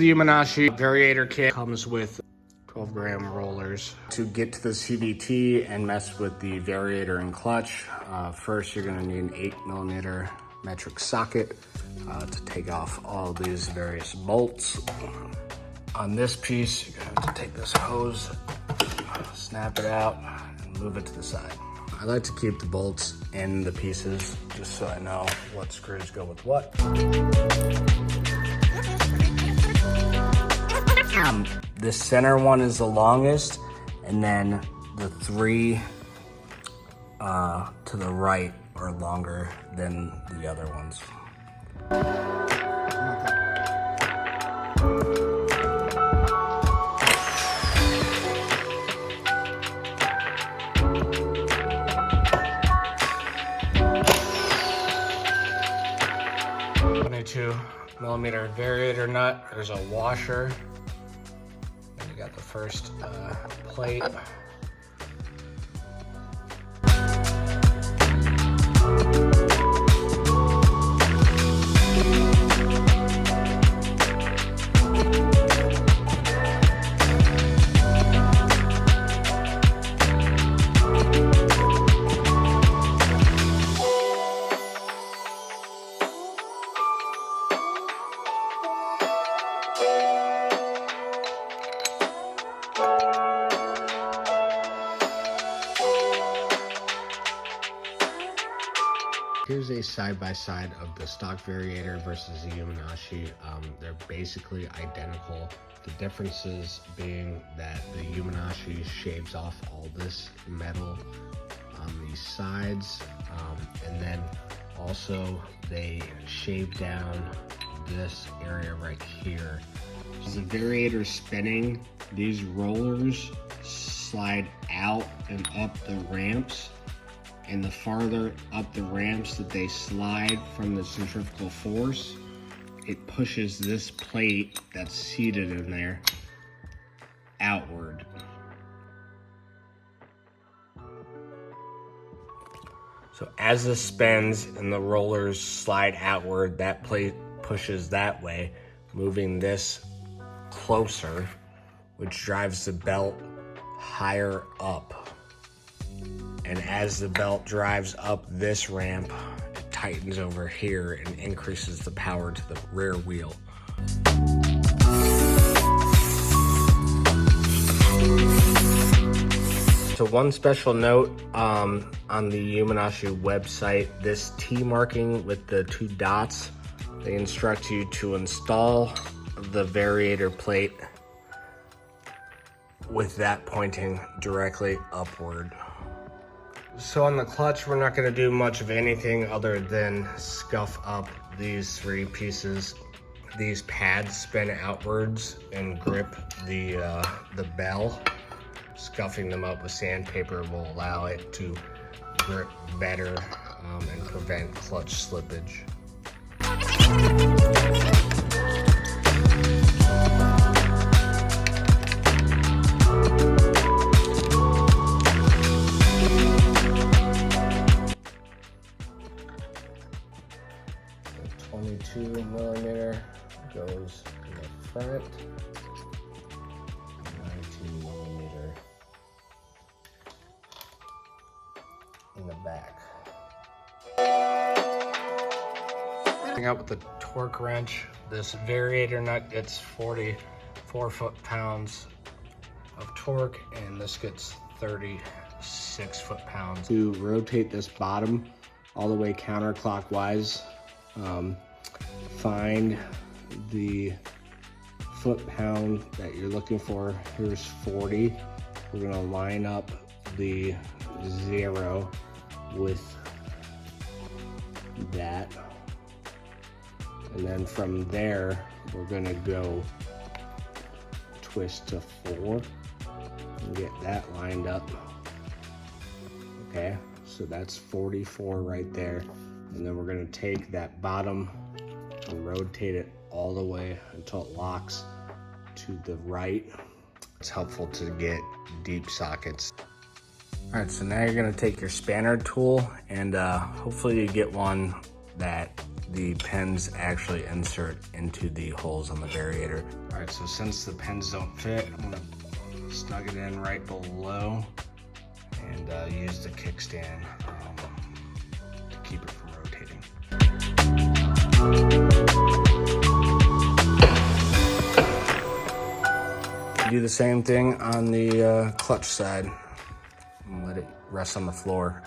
the Yuminashi Variator Kit. Comes with 12-gram rollers. To get to the CVT and mess with the variator and clutch, first you're gonna need an 8mm metric socket to take off all these various bolts. On this piece, you're gonna have to take this hose, snap it out, and move it to the side. I like to keep the bolts in the pieces just so I know what screws go with what. The center one is the longest, and then the three to the right are longer than the other ones. $22mm variator nut. There's a washer. And you got the first plate. Here's a side-by-side of the stock variator versus the Yuminashi. They're basically identical. The differences being that the Yuminashi shaves off all this metal on these sides, and then also they shave down this area right here. As the variator is spinning, these rollers slide out and up the ramps, and the farther up the ramps that they slide from the centrifugal force, it pushes this plate that's seated in there outward. So as this spins and the rollers slide outward, that plate pushes that way, moving this closer, which drives the belt higher up. And as the belt drives up this ramp, it tightens over here and increases the power to the rear wheel. So one special note on the Yuminashi website, this T marking with the 2 dots, they instruct you to install the variator plate with that pointing directly upward. So on the clutch, we're not gonna do much of anything other than scuff up these 3 pieces. These pads spin outwards and grip the bell. Scuffing them up with sandpaper will allow it to grip better and prevent clutch slippage. 22mm goes in the front, 19mm in the back. Starting out with the torque wrench, this variator nut gets 44 foot-pounds of torque, and this gets 36 foot-pounds. To rotate this bottom all the way counterclockwise, find the foot-pound that you're looking for. Here's 40. We're gonna line up the 0 with that. And then from there, we're gonna go twist to 4 and get that lined up. Okay, so that's 44 right there. And then we're gonna take that bottom and rotate it all the way until it locks to the right. It's helpful to get deep sockets. All right, so now you're gonna take your spanner tool and hopefully you get one that the pins actually insert into the holes on the variator. All right, so since the pins don't fit, I'm gonna snug it in right below and use the kickstand to keep it from rotating. Do the same thing on the clutch side and let it rest on the floor.